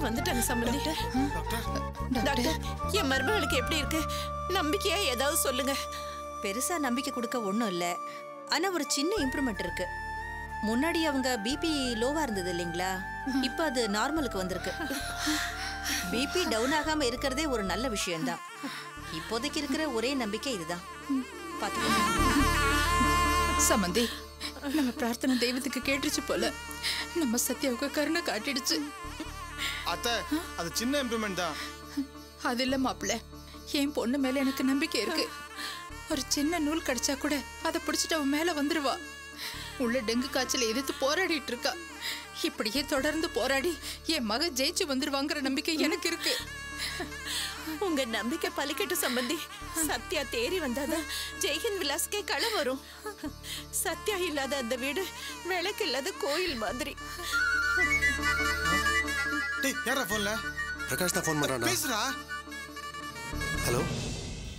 வந்துட்டாங்க சம்பந்தி. டாக்டர், என் மருமகளுக்கு எப்படி இருக்கு? நம்பிக்கையா ஏதாவது சொல்லுங்க. பெருசா நம்பிக்கை கொடுக்க ஒண்ணும் இல்ல. ஆனா ஒரு சின்ன இம்ப்ரூவ்மெண்ட் இருக்கு. முன்னாடி அவங்க பிபி லோவா இருந்தது இல்லைங்களா, இப்ப அது நார்மலுக்கு வந்திருக்கு. பிபி டவுன் ஆகாம இருக்கிறதே ஒரு நல்ல விஷயம்தான். இப்போதைக்கு இருக்கிற ஒரே நம்பிக்கை இதுதான். பாத்துக்கோங்க சம்பந்தி. நம்ம பிரார்த்தனை தெய்வத்துக்கு கேட்டுச்சு போல. நம்ம சத்யாவுக்கு கருணை காட்டிடுச்சு. அத்தை, அது சின்ன இம்ப்ரூவ்மெண்ட் தான். அது இல்ல மாப்பிள்ள, என் பொண்ணு மேல எனக்கு நம்பிக்கை இருக்கு. ஒரு சின்ன நூல் கிடைச்சா கூட அதை பிடிச்சிட்டு அவன் மேல வந்துருவா. உள்ள டெங்கு காய்ச்சல் எதிர்த்து போராடிட்டு இருக்கா. இப்படியே தொடர்ந்து போராடி என் மக ஜெயிச்சு வந்துருவாங்கிற நம்பிக்கை எனக்கு இருக்கு. உங்க நம்பிக்கை பலிக்கட்டு சம்பந்தி. சத்யா தேறி வந்தாதான் ஜெய்ஹிந்த் விலாஸ்கே களை வரும். சத்யா இல்லாத அந்த வீடு விளக்கு இல்லாத கோயில் மாதிரி. டேய், யாரா போன்ல? பிரகாஷ் தான் ஃபோன் பண்றானா? பேசுடா. ஹலோ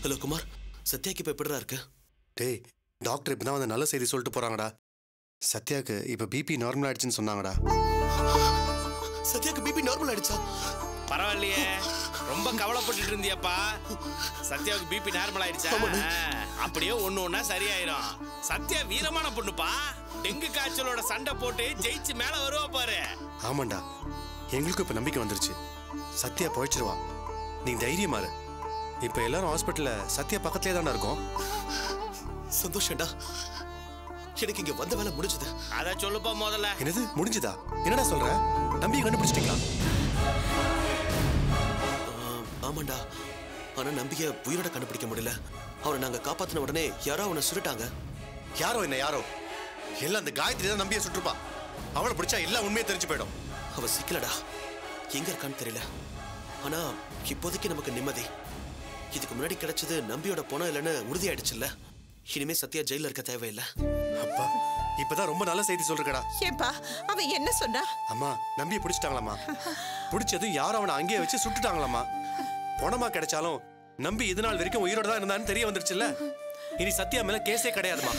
ஹலோ குமார், சத்யாக்கு இப்ப எப்படிடா இருக்கு? டேய், டாக்டர் இப்பதான் வந்து நல்ல செய்தி சொல்லிட்டு போறாங்கடா. சத்யாக்கு இப்ப பிபி நார்மல் ஆயிடுச்சுன்னு சொன்னாங்கடா. சத்யாக்கு பிபி நார்மல் ஆயிடுச்சா? பரவாயில்லையே, ரொம்ப கவலைப்பட்டு இருந்தியப்பா. சத்யாவுக்கு பிபி நார்மல் ஆயிடுச்சா? அப்படியே ஒண்ணு ஒண்ணா சரியாயிரும். சத்யா வீரமான பொண்ணுப்பா. டெங்கு காய்ச்சலோட சண்டை போட்டு ஜெயிச்சு மேல வருவா பாரு. ஆமாண்டா, எங்களுக்கும் இப்ப நம்பிக்கை வந்துருச்சு. சத்யா போயிடுச்சிருவா. நீ தைரியமா இரு. இப்ப எல்லாரும் ஹாஸ்பிட்டல்ல சத்யா பக்கத்துலயே தானே இருக்கோம். சந்தோஷம்டா, எனக்கு இங்க வந்த வேலை முடிஞ்சது. அத சொல்லுப்பா முதல்ல. என்னது முடிஞ்சதா? என்னடா சொல்ற? நம்பிக்கை கண்டுபிடிச்சிட்டீங்களா? ஆமாண்டா, ஆனா நம்பிக்கை உயிரோட கண்டுபிடிக்க முடியல. அவனை நாங்க காப்பாத்தின உடனே யாரோ அவனை சுட்டுட்டாங்க. யாரோ என்ன யாரோ? எல்லாம் அந்த காயத்ரி தான் நம்பியை சுட்டுருப்பா. அவளை பிடிச்சா எல்லாம் உண்மையை தெரிஞ்சு போயிடும். அவ சிக்கலடா, எங்க இருக்கான்னு தெரியல. ஆனா இப்போதைக்கு நமக்கு நிம்மதி. இதுக்கு முன்னாடி கிடைச்சது நம்பியோட பணம் இல்லைன்னு உறுதியாயிடுச்சுல்ல. இனிமே சத்யா ஜெயில இருக்க தேவையில்லை. அப்பா, இப்பதான் ரொம்ப நல்ல செய்தி சொல்றடா. ஏப்பா, அவன் என்ன சொன்னா? அம்மா, நம்பியை பிடிச்சிட்டாங்களாமா. பிடிச்சதும் யாரும் அவனை அங்கேயே வச்சு சுட்டுட்டாங்களாமா. பணமா கிடைச்சாலும் நம்பி இது நாள் வரைக்கும் உயிரோட தான் இருந்தான்னு தெரிய வந்துருச்சுல்ல. இனி சத்யா மேல கேஸே கிடையாதுமா.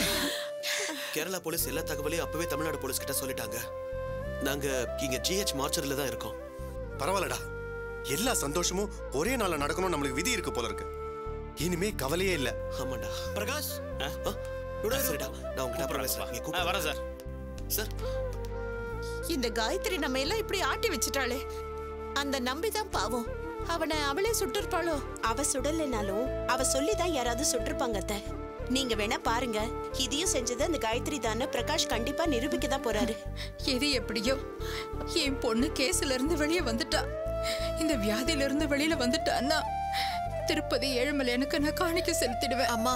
கேரளா போலீஸ் எல்லா தகவலையும் அப்பவே தமிழ்நாடு போலீஸ் கிட்ட சொல்லிட்டாங்க. நாங்க இங்க ஜிஹெச் மார்ச்சரில தான் இருக்கோம். பரவாயில்லடா, எல்லா சந்தோஷமும் ஒரே நாள்ல நடக்கணும். நம்மளுக்கு விதி இருக்கு போல இருக்கு. இனிமே கவலையே இல்ல. ஆமாண்டா. பிரகாஷ், சரிடா, நான் உங்ககிட்ட அப்புறம் பேசுறேன். வரேன் சார். சார், இந்த காயத்ரி நம்ம எல்லாம் இப்படி ஆட்டி வச்சுட்டாளே, அந்த நம்பிதான் பாவம். அவனை அவளே சுட்டிருப்பாளோ? அவ சுடலைனாலும் அவ சொல்லிதான் யாராவது சுட்டிருப்பாங்க அத்தை. நீங்க வேணா பாருங்க, இதையும் செஞ்சது அந்த காயத்ரி தானே பிரகாஷ் கண்டிப்பா நிரூபிக்க தான் போறாரு. எது எப்படியோ என் பொண்ணு கேஸ்ல இருந்து வெளியே வந்துட்டா. இந்த வியாதியில இருந்து வெளியில வந்துட்டான்னா திருப்பதி ஏழுமலையானுக்கு நான் காணிக்கை செலுத்திடுவேன். அம்மா,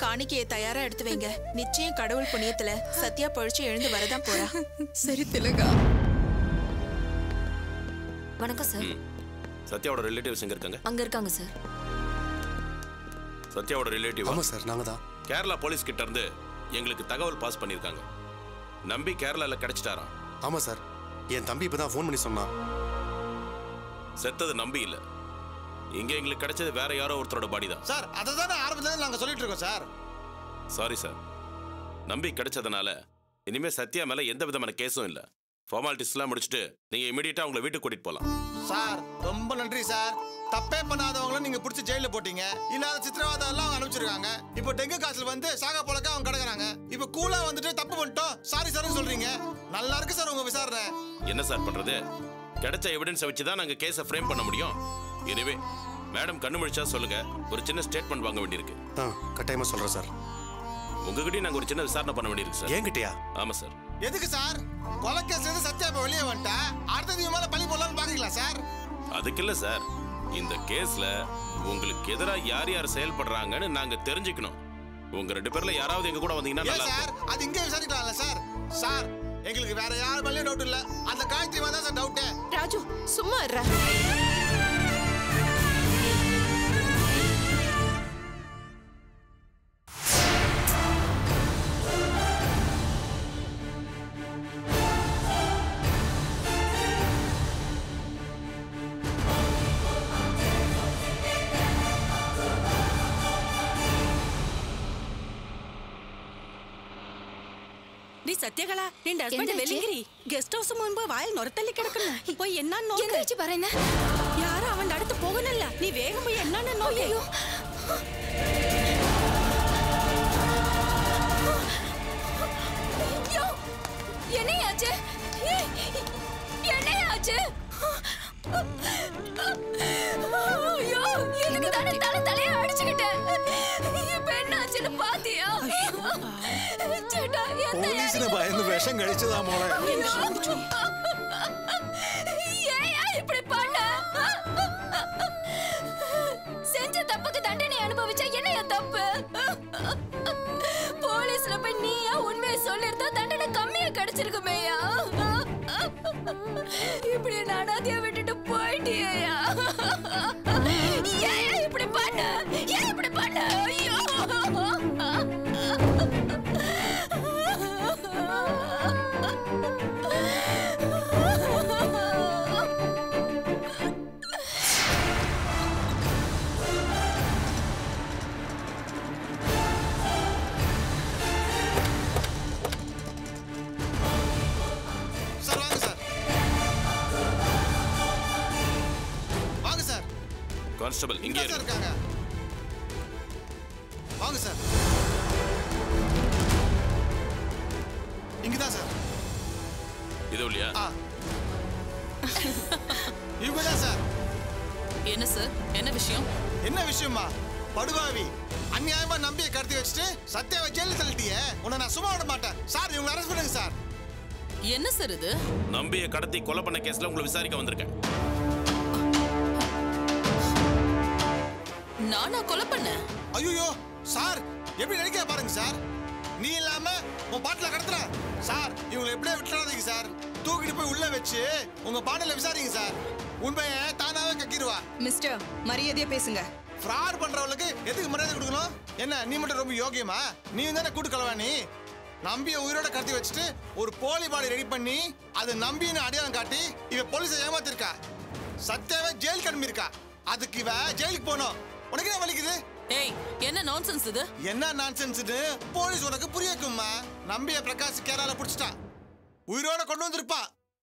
காணிக்கையை தயாரா எடுத்து வைங்க. நிச்சயம் கடவுள் புண்ணியத்துல சத்யா பழிச்சு எழுந்து வரதான் போறா. சரி திலகா. வணக்கம் சார். சத்யாவோட ரிலேட்டிவ்ஸ் எங்க இருக்காங்க? அங்க இருக்காங்க சார். சத்யாவோட ரிலேட்டிவ்? ஆமா சார், நாங்க தான். கேரளா போலீஸ் கிட்ட இருந்து எங்களுக்கு தகவல் பாஸ் பண்ணிருக்காங்க. நம்பி கேரளால கிடைச்சிட்டாராம். ஆமா சார், என் தம்பி இப்பதான் ஃபோன் பண்ணி சொன்னான். செத்தது நம்பி இல்ல, இங்க எங்களுக்கு கிடைச்சது வேற யாரோ ஒருத்தரோட பாடி தான். சார், அததானே ஆரம்பத்துல நாங்க சொல்லிட்டு இருக்கோம் சார். சாரி சார், நம்பி கிடைச்சதுனால இனிமே சத்யா மேல எந்த விதமான கேஸும் இல்ல. ஃபார்மாலிட்டிஸ்லாம் முடிச்சுட்டு நீங்க இமிடியேட்டா உங்களை வீட்டுக்கு கூட்டிட்டு போலாம். சார், ரொம்ப நன்றி சார். தப்பே பண்ணாதவங்களும் நீங்க பிடிச்சி ஜெயில போட்டீங்க. இல்லாத சித்திரவாதம் எல்லாம் அவங்க அனுப்பிச்சிருக்காங்க. இப்போ டெங்கு காய்ச்சல் வந்து சாக போலக்க அவங்க கிடக்குறாங்க. இப்போ கூலா வந்துட்டு தப்பு பண்ணிட்டோம் சாரி சார்னு சொல்றீங்க. நல்லா இருக்கு சார் உங்க விசாரணை. என்ன சார் பண்றது? கிடைச்ச எவிடன்ஸை வச்சு தான் நாங்க கேஸை ஃப்ரேம் பண்ண முடியும். எனவே மேடம் கண்ணு முழிச்சா சொல்லுங்க, ஒரு சின்ன ஸ்டேட்மெண்ட் வாங்க வேண்டியிருக்கு. கட்டாயமா சொல்றேன் சார். உங்ககிட்ட நாங்க ஒரு சின்ன விசாரணை பண்ண வேண்டியிருக்கு சார். என்கிட்டயா? ஆமா சார். எதுக்கு சார்? கொலைக்கேஸ்ல இருந்து சத்யா இப்ப வெளியே வந்துட்டா அடுத்தது மேல பழி போடலாம்னு பாக்குறீங்களா சார்? அதுக்கு இல்ல சார், இந்த கேஸ்ல உங்களுக்கு எதிராக யார் யார் செயல்படுறாங்கன்னு நாங்க தெரிஞ்சுக்கணும். உங்க 2 பேர்ல யாராவது எங்க கூட வந்தீங்கன்னா நல்லா சார். அது இங்கே விசாரிக்கலாம்ல சார்? சார், எங்களுக்கு வேற யார் மேலயும் டவுட் இல்ல. அந்த காயத்ரி வந்தா சார் டவுட். ராஜு, சும்மா இருடா. நீ சத்யகலா ನಿನ್ನ ಹಸ್ಬೆಂಡ್ ವೆಲ್ಲಿಗಿರಿ ಗೆಸ್ಟ್ ಹೌಸ್ ಮುಂಬ ವಾಯಲ್ ನೊರತಲ್ಲಿ ಕಿಡಕನ போய் என்னன்னு நோக்கு என்னாச்சு பாருங்க யாரும் அவன் அடுத்து போகணும்ல நீ வேகம் போய் என்னன்னு நோக்கு ஐயோ என்னையாச்சு என்னையாச்சு ஐயோ எனக்கு தலையை அடிச்சுக்கிட்டேன் இப்ப என்னாச்சுன்னு பாத்தியா சேட்டா പോലീസിനെ ഭയന്ന് വിഷം കഴിച്ചതാ മോളെ ஏயா இப்படி பண்ண செஞ்ச தப்புக்கு தண்டனை அனுபவிச்சா என்னையா தப்பு போலீஸ்ல போய் நீயா உண்மையை சொல்லிருந்தா தண்டனை கம்மியா கிடைச்சிருக்குமேயா இப்படி நானாதியா விட்டுட்டு போயிட்டியா ஏயா இப்படி பண்ண ஏன் இப்படி பண்ண ஐயோ கான்ஸ்டபிள் இங்கே இருக்காங்க வாங்க சார் இங்கதான் சார் இது இல்லையா இவங்கதான் சார் என்ன சார் என்ன விஷயம் என்ன விஷயமா படுவாவி அநியாயமா நம்பியை கடத்தி வச்சுட்டு சத்யாவை ஜெயில தள்ளிட்டியே உன்னை நான் சும்மா விட மாட்டேன் சார் இவங்களை அரெஸ்ட் பண்ணுங்க சார் என்ன சார் இது நம்பியை கடத்தி கொலை பண்ண கேஸ்ல உங்களை விசாரிக்க வந்திருக்கேன் நானா கொலை பண்ண ஐயோ சார் எப்படி நினைக்க பாருங்க சார் நீ இல்லாம உன் பாட்டில கடத்துற சார் இவங்களை எப்படியே விட்டுறாதீங்க சார் தூக்கிட்டு போய் உள்ள வச்சு உங்க பாட்டில விசாரிங்க சார் உண்மையை தானாவே கக்கிடுவா மிஸ்டர் மரியாதையா பேசுங்க ஃப்ராட் பண்றவங்களுக்கு எதுக்கு மரியாதை கொடுக்கணும் என்ன நீ மட்டும் ரொம்ப யோகியமா நீ தானே கூட்டு கலவானி நம்பிய உயிரோட கடத்தி வச்சுட்டு ஒரு போலி பாடி ரெடி பண்ணி அது நம்பின்னு அடையாளம் காட்டி இவ போலீஸை ஏமாத்திருக்கா சத்யாவே ஜெயில் கிளம்பி இருக்கா அதுக்கு இவ ஜெயிலுக்கு போனோம் உனக்கு என்ன வலிக்குது ஏய் என்ன நான்சென்ஸ் இது என்ன நான்சென்ஸ்னு போலீஸ் உனக்கு புரியக்கும்மா நம்பிய பிரகாஷ் கேரளால புடிச்சிட்டான் உயிரோட கொண்டு வந்திருப்பா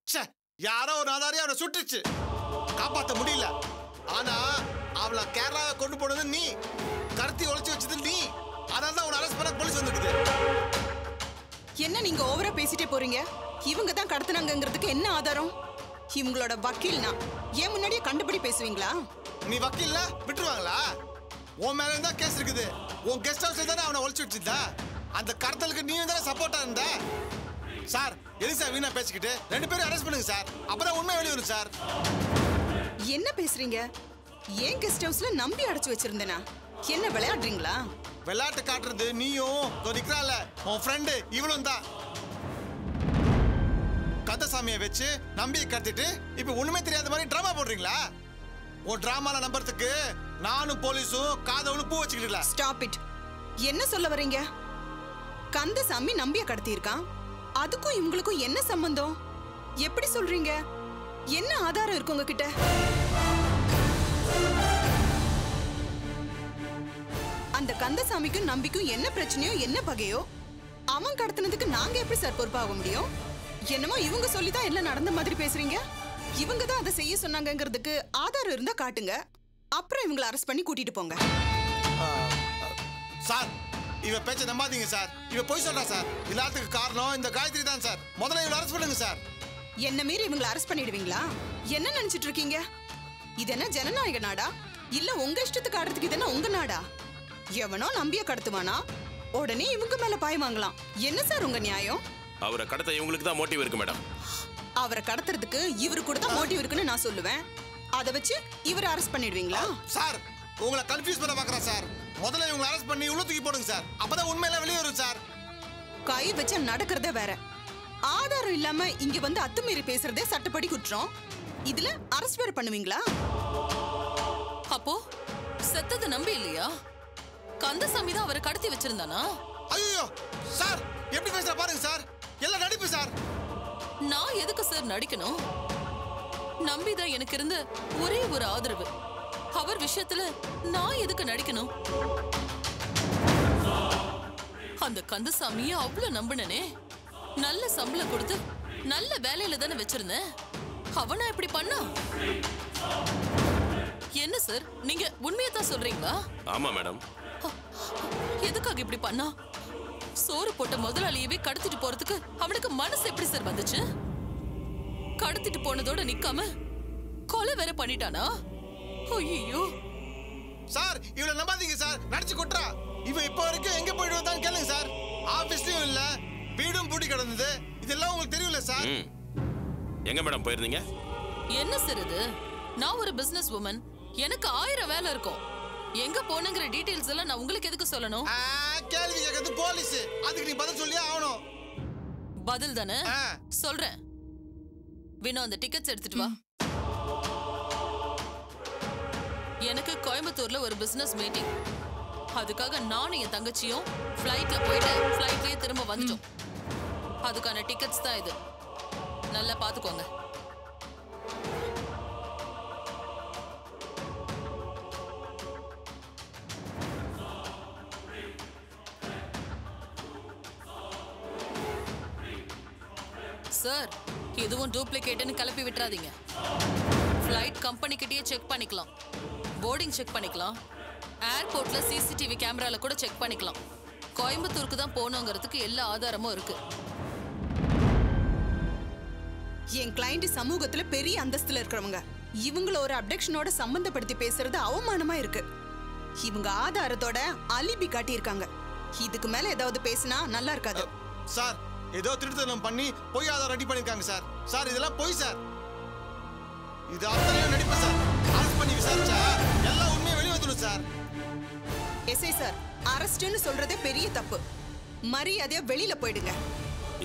ச்சே யாரோ ஒரு ஆதாரி அவனை சுட்டுச்சு காப்பாத்த முடியல ஆனா அவளை கேரளாவை கொண்டு போனது நீ கடத்தி ஒளிச்சு வச்சது நீ அதனால தான் உன்னை அரெஸ்ட் பண்ண போலீஸ் வந்துருக்குது என்ன நீங்க ஓவரா பேசிட்டே போறீங்க இவங்க தான் கடத்துனாங்கிறதுக்கு என்ன ஆதாரம் இவங்களோட வக்கீல்னா ஏன் முன்னாடியே கண்டுபிடி பேசுவீங்களா நீ வக்கீல்ல விட்டுருவாங்களா உன் மேல இருந்தா கேஸ் இருக்குது உன் கெஸ்ட் ஹவுஸ்ல தானே அவனை ஒளிச்சு வச்சிருந்தா அந்த கடத்தலுக்கு நீயும் தானே சப்போர்ட்டா இருந்த சார் எலிசா வீணா பேசிக்கிட்டு 2 பேரும் அரெஸ்ட் பண்ணுங்க சார் அப்பதான் உண்மை வெளிய வரும் சார் என்ன பேசுறீங்க ஏன் கெஸ்ட் ஹவுஸ்ல நம்பி அடைச்சு வச்சிருந்தேனா என்ன விளையாடுறீங்களா விளையாட்டு காட்டுறது நீயும் நிக்கிறால உன் ஃப்ரெண்டு இவளும் தான் கந்தசாமியை வச்சு நம்பியை கடத்திட்டு இப்ப ஒண்ணுமே தெரியாத மாதிரி டிராமா போடுறீங்களா உன் டிராமால நம்புறதுக்கு நானும் போலீஸும் காதவனும் பூ வச்சுக்கிட்டு ஸ்டாப் இட் என்ன சொல்ல வரீங்க கந்தசாமி நம்பிய கடத்தி இருக்கான் அதுக்கும் இவங்களுக்கும் என்ன சம்பந்தம் எப்படி சொல்றீங்க என்ன ஆதாரம் இருக்கு உங்ககிட்ட அந்த கந்தசாமிக்கும் நம்பிக்கும் என்ன பிரச்சனையோ என்ன பகையோ அவன் கடத்தினதுக்கு நாங்க எப்படி சார் பொறுப்பாக முடியும் என்னமோ இவங்க சொல்லிதான் எல்லாம் நடந்த மாதிரி பேசுறீங்க இவங்க தான் அதை செய்ய சொன்னாங்கிறதுக்கு ஆதாரம் இருந்தா காட்டுங்க அப்புறம் இவங்களை அரெஸ்ட் பண்ணி கூட்டிட்டு போங்க சார் இவ பேச்ச நம்பாதீங்க சார் இவ போய் சொல்றா சார் எல்லாத்துக்கு காரணம் இந்த காயத்ரி தான் சார் முதல்ல இவளை அரெஸ்ட் பண்ணுங்க சார் என்ன மீறி இவங்களை அரெஸ்ட் பண்ணிடுவீங்களா என்ன நினைச்சிட்டு இருக்கீங்க இது என்ன ஜனநாயக நாடா இல்ல உங்க இஷ்டத்துக்கு ஆடுறதுக்கு இது என்ன உங்க நாடா எவனோ நம்பிய கடத்துவானா உடனே இவங்க மேல பாய்வாங்களாம் என்ன சார் உங்க நியாயம் அவரை கடத்த இவங்களுக்கு தான் மோட்டிவ் இருக்கு மேடம் அவரை கடத்துறதுக்கு இவரு கூட தான் மோட்டிவ் இருக்குன்னு நான் சொல்லுவேன் அதை வச்சு இவரை அரெஸ்ட் பண்ணிடுவீங்களா சார் உங்களை கன்ஃபியூஸ் பண்ண பாக்குறேன் சார் முதல்ல இவங்களை அரெஸ்ட் பண்ணி உள்ள தூக்கி போடுங்க சார் அப்பதான் உண்மையில வெளியே வரும் சார் கை வச்சா நடக்கிறதே வேற ஆதாரம் இல்லாம இங்க வந்து அத்துமீறி பேசுறதே சட்டப்படி குற்றம் இதுல அரெஸ்ட் வேற பண்ணுவீங்களா அப்போ செத்தது நம்பி இல்லையா கந்தசாமி தான் அவரை கடத்தி வச்சிருந்தானா ஐயோ சார் எப்படி பேசுற பாருங்க சார் எல்லாம் நடிப்பு சார் நான் எதுக்கு சார் நடிக்கணும் நம்பிதான் எனக்கு இருந்த ஒரே ஒரு ஆதரவு அவர் விஷயத்துல நான் எதுக்கு நடிக்கணும் அந்த கந்தசாமியை அவ்வளவு நம்பினனே நல்ல சம்பளம் கொடுத்து நல்ல வேலையில தானே வச்சிருந்தேன். அவனா இப்படி பண்ணா? என்ன சார், நீங்க உண்மையை தான் சொல்றீங்களா? ஆமா மேடம். எதுக்காக இப்படி பண்ணா? சோறு போட்ட முதலாளியவே கடத்திட்டு போறதுக்கு அவனுக்கு மனசு எப்படி சார் வந்துச்சு? கடத்திட்டு போனதோட நிக்காம கொலை வேற பண்ணிட்டானா? ஐயோ சார், இவளை நம்பாதீங்க சார், நடிச்சு கொட்டுறா. இவ இப்போ வரைக்கும் எங்க போயிட்டு வந்தான்னு கேளுங்க சார். ஆபீஸ்லயும் இல்ல, வீடும் பூட்டி கிடந்தது. இதெல்லாம் உங்களுக்கு தெரியல சார். எங்க மேடம் போயிருந்தீங்க? என்ன சார் இது? நான் ஒரு பிசினஸ் உமன், எனக்கு 1000 வேலை இருக்கும். எங்க போனுங்கிற டீடைல்ஸ் எல்லாம் நான் உங்களுக்கு எதுக்கு சொல்லணும்? கேள்வி கேட்கறது போலீஸ், அதுக்கு நீ பதில் சொல்லியே ஆகணும். பதில் தானே சொல்றேன். வினோ, அந்த டிக்கெட்ஸ் எடுத்துட்டு வா. எனக்கு கோயம்புத்தூர்ல ஒரு பிசினஸ் மீட்டிங். அதுக்காக நானும் என் தங்கச்சியும் ஃப்ளைட்ல போயிட்டு ஃப்ளைட்லயே திரும்ப வந்துட்டோம். அதுக்கான டிக்கெட்ஸ் தான் இது. நல்லா பாத்துக்கோங்க. சார், இதுவும் டூப்ளிகேட்னு கிளப்பி விட்டுறாதீங்க. ஃப்ளைட் கம்பெனி கிட்டயே செக் பண்ணிக்கலாம், போர்டிங் செக் பண்ணிக்கலாம், ஏர்போர்ட்ல சிசிடிவி கேமரால கூட செக் பண்ணிக்கலாம். கோயம்புத்தூருக்கு தான் போகணுங்கிறதுக்கு எல்லா ஆதாரமும் இருக்கு. என் கிளைண்ட் சமூகத்துல பெரிய அந்தஸ்துல இருக்கிறவங்க. இவங்கள ஒரு அப்டக்ஷனோட சம்பந்தப்படுத்தி பேசுறது அவமானமா இருக்கு. இவங்க ஆதாரத்தோட அலிபி காட்டியிருக்காங்க. இதுக்கு மேல ஏதாவது பேசினா நல்லா இருக்காது. சார், ஏதோ திருத்தம் பண்ணி பொய் ஆதாரம் ரெடி பண்ணிருக்காங்க சார். சார், இதெல்லாம் பொய் சார். இது அத்தனையும் நடிப்பு சார். அரெஸ்ட் பண்ணி விசாரிச்சா எல்லா உண்மையும் வெளியே வந்துடும் சார். எஸ்ஐ சார், அரெஸ்ட்னு சொல்றதே பெரிய தப்பு. மரியாதையா வெளியில போயிடுங்க.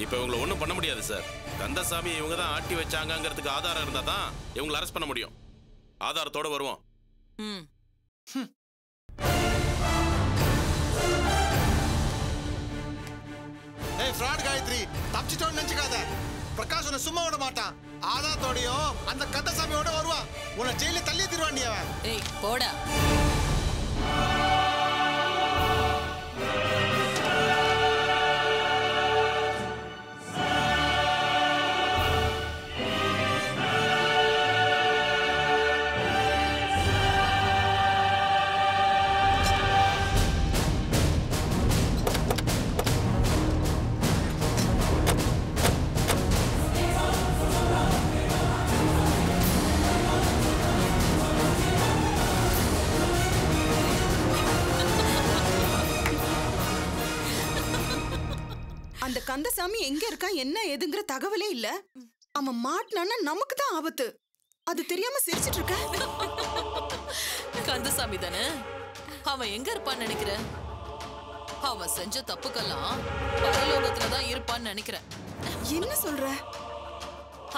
இப்ப இவங்களை ஒண்ணும் பண்ண முடியாது சார். கந்தசாமி இவங்க தான் ஆட்டி வச்சாங்கிறதுக்கு ஆதாரம் இருந்தா தான் இவங்களை அரெஸ்ட் பண்ண முடியும். ஆதாரத்தோட வருவோம். ஏய் ஃப்ராட் காயத்ரி, தப்பிச்சிட்டோன்னு நினைச்சுக்காத. பிரகாஷ் உன்னை சும்மா விட மாட்டான். ஆதாரத்தோடையும் அந்த கந்தசாமியோட வருவான். உன்னை ஜெயில தள்ளி திருவாண்டி அவன். ஏய் போடா. அந்த கந்தசாமி எங்க இருக்கான், என்ன ஏதுங்கிற தகவலே இல்ல. அவன் மாட்டினான்னா நமக்கு தான் ஆபத்து. அது தெரியாம சிரிச்சிட்டு இருக்க. கந்தசாமி தானே? அவன் எங்க இருப்பான்னு நினைக்கிற? அவன் செஞ்ச தப்புக்கெல்லாம் பரலோகத்துல தான் இருப்பான்னு நினைக்கிறேன். என்ன சொல்ற?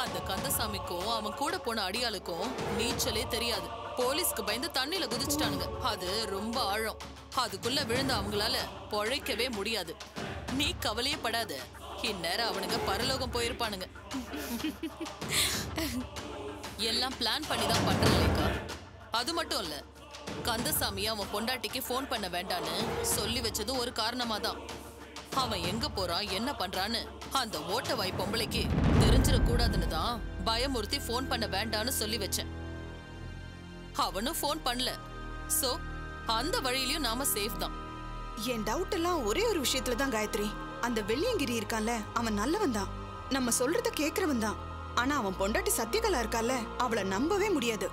அந்த கந்தசாமிக்கும் அவன் கூட போன அடியாளுக்கும் நீச்சலே தெரியாது. போலீஸ்க்கு பயந்து தண்ணியில குதிச்சுட்டானுங்க. அது ரொம்ப ஆழம். அதுக்குள்ள விழுந்த அவங்களால பொழைக்கவே முடியாது. நீ கவலையே படாத, இந்நேரம் அவனுங்க பரலோகம் போயிருப்பானுங்க. எல்லாம் பிளான் பண்ணி தான் பண்றேன்லேக்கா. அது மட்டும் இல்ல, கந்தசாமி அவன் பொண்டாட்டிக்கு போன் பண்ண வேண்டான்னு சொல்லி வச்சதும் ஒரு காரணமா தான். அவன் எங்க போறான், என்ன பண்றான்னு அந்த ஓட்ட வாய் பொம்பளைக்கு தெரிஞ்சிடக்கூடாதுன்னு தான் பயமுறுத்தி போன் பண்ண வேண்டான்னு சொல்லி வச்சேன். அவனும் போன் பண்ணல. சோ அந்த வழியிலயும் நாம சேஃப் தான். என் டவுட் எல்லாம் ஒரே ஒரு விஷயத்துல தான் காயத்ரி. அந்த வெள்ளியங்கிரி இருக்கான்ல, அவன் நல்லவன் தான், நம்ம சொல்றத கேக்குறவன் தான். ஆனா அவன் பொண்டாட்டி சத்யகலா இருக்கால, அவளை நம்பவே முடியாது.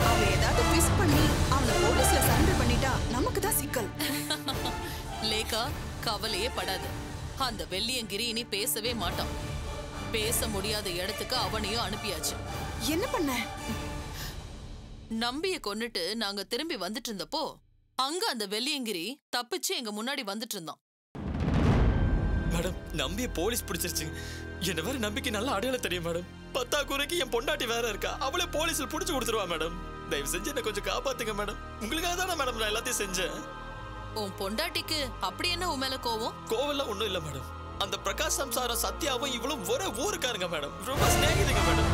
அவ ஏதாவது ட்விஸ்ட் பண்ணி அவனை போலீஸ்ல சரண்டர் பண்ணிட்டா நமக்கு தான் சிக்கல். லேகா, கவலையே படாது. அந்த வெள்ளியங்கிரி இனி பேசவே மாட்டான். பேச முடியாத இடத்துக்கு அவனையும் அனுப்பியாச்சு. என்ன பண்ண? நம்பிய கொன்னுட்டு நாங்க திரும்பி வந்துட்டு இருந்தப்போ அங்க அந்த வெள்ளியங்கிரி தப்பிச்சு எங்க முன்னாடி வந்துட்டு இருந்தான். மேடம், நம்பிய போலீஸ் பிடிச்சிருச்சு. என்ன வேற நம்பிக்கை நல்ல அடையாளம் தெரியும் மேடம். 10 குறைக்கு என் பொண்டாட்டி வேற இருக்கா. அவளே போலீஸ்ல புடிச்சு கொடுத்துருவா மேடம். தயவு செஞ்சு என்ன கொஞ்சம் காப்பாத்துங்க மேடம். உங்களுக்காக தானே மேடம் நான் எல்லாத்தையும் செஞ்சேன். உன் பொண்டாட்டிக்கு அப்படி என்ன உன் மேல கோவம்? கோவம்லாம் ஒண்ணும் இல்ல மேடம். அந்த பிரகாஷ் சம்சாரம் சத்யாவும் இவளும் ஒரே ஊருக்காருங்க மேடம். ரொம்ப ஸ்நேகிதுங்க மேடம்.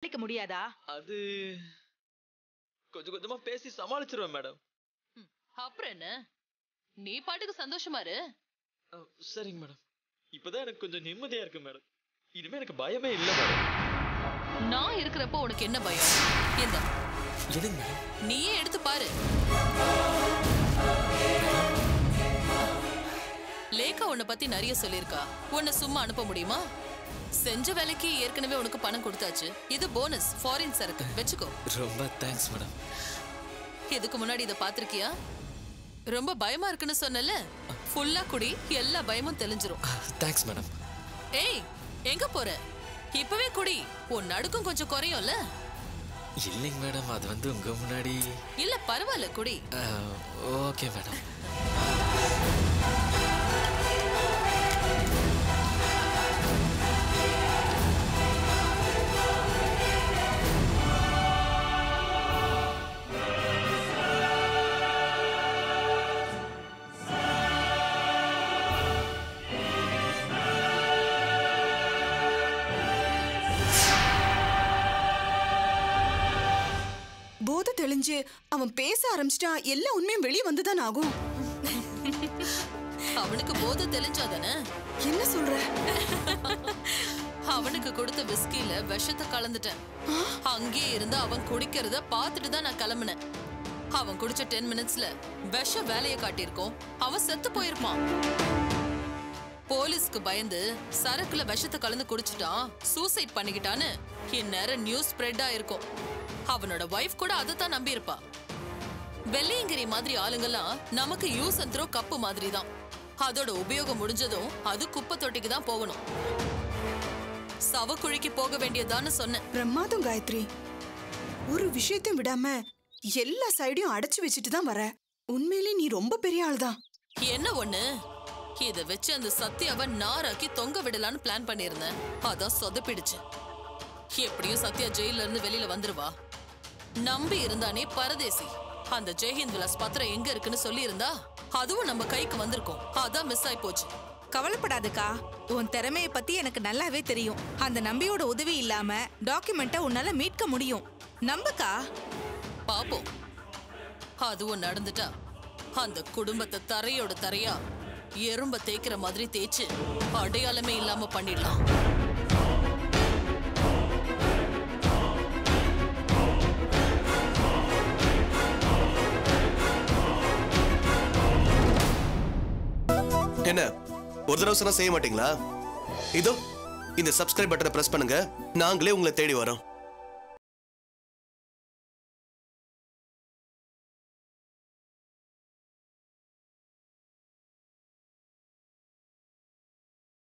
சமாளிக்க முடியாதா? அது கொஞ்சம் கொஞ்சமா பேசி சமாளிச்சிருவேன் மேடம். அப்புறம் என்ன, நீ பாட்டுக்கு சந்தோஷமா இரு. சரிங்க மேடம். இப்பதான் எனக்கு கொஞ்சம் நிம்மதியா இருக்கு மேடம். இனிமே எனக்கு பயமே இல்ல மேடம். நான் இருக்கிறப்போ உனக்கு என்ன பயம்? இந்த நீயே எடுத்து பாரு. லேகா உன்னை பத்தி நிறைய சொல்லிருக்கா. உன்னை சும்மா அனுப்ப முடியுமா? செஞ்ச வேலைக்கு ஏற்கனவே உனக்கு பணம் கொடுத்தாச்சு. இது போனஸ், ஃபாரின் சரக்கு, வெச்சுக்கோ. ரொம்ப தேங்க்ஸ் மேடம். இதுக்கு முன்னாடி இதை பாத்திருக்கியா? ரொம்ப பயமா இருக்குன்னு சொன்னல, ஃபுல்லா குடி, எல்லா பயமும் தெளிஞ்சிரும். Thanks madam. ஏய், எங்க போற? இப்பவே குடி, உன் நடுக்கும் கொஞ்சம் குறையும்ல. இல்லைங்க மேடம், அது வந்து உங்க முன்னாடி. இல்ல பரவாயில்ல, குடி. Okay madam. போதை தெளிஞ்சு அவன் பேச ஆரம்பிச்சிட்டா எல்லா உண்மையும் வெளியே வந்துதான் ஆகும். அவனுக்கு போதை தெளிஞ்சாதானே? என்ன சொல்ற? அவனுக்கு கொடுத்த விஸ்கில விஷத்தை கலந்துட்டேன். அங்கேயே இருந்து அவன் குடிக்கிறத பார்த்துட்டு தான் நான் கிளம்பினேன். அவன் குடிச்ச 10 மினிட்ஸ்ல விஷ வேலையை காட்டியிருக்கோம். அவன் செத்து போயிருப்பான். போலீஸ்க்கு பயந்து சரக்குல விஷத்தை கலந்து குடிச்சிட்டான், சூசைட் பண்ணிக்கிட்டான்னு இந்நேரம் நியூஸ் ஸ்ப்ரெட் ஆயிருக்கும். அவனோட வைஃப் கூட அதைத்தான் நம்பி இருப்பா. வெள்ளையங்கிரி மாதிரி ஆளுங்கெல்லாம் நமக்கு யூஸ் அண்ட் த்ரோ கப்பு மாதிரி தான். அதோட உபயோகம் முடிஞ்சதும் அது குப்பை தொட்டிக்கு தான் போகணும். சவக்குழிக்கு போக வேண்டியதான்னு சொன்னேன். பிரமாதம் காயத்ரி, ஒரு விஷயத்தையும் விடாம எல்லா சைடையும் அடைச்சு வச்சுட்டு தான் வர. உண்மையிலே நீ ரொம்ப பெரிய ஆள்தான். என்ன ஒண்ணு, இத வச்சு அந்த சத்யாவை நாராக்கி தொங்க விடலான்னு பிளான் பண்ணிருந்தேன். அதான் சொதப்பிடுச்சு. எப்படியும் சத்யா ஜெயில இருந்து வெளியில வந்துருவா. நம்பி இருந்தானே பரதேசி, அந்த ஜெய்ஹிந்த் விலாஸ் பத்திரம் எங்க இருக்குன்னு சொல்லி இருந்தா அதுவும் நம்ம கைக்கு வந்திருக்கும். அதான் மிஸ் ஆயி போச்சு. கவலைப்படாதக்கா, உன் திறமையை பத்தி எனக்கு நல்லாவே தெரியும். அந்த நம்பியோட உதவி இல்லாம டாக்குமெண்ட்டை உன்னால மீட்க முடியும். நம்புக்கா. பாப்போம். அதுவும் நடந்துட்டா அந்த குடும்பத்தை தரையோட தரையா எறும்ப தேய்க்கிற மாதிரி தேய்ச்சு அடையாளமே இல்லாம பண்ணிடலாம். என்ன ஒரு தடவை சொன்னா செய்ய மாட்டீங்களா? இதோ இந்த சப்ஸ்கிரைப் பட்டனை பிரஸ் பண்ணுங்க, நாங்களே உங்களை தேடி வரோம்.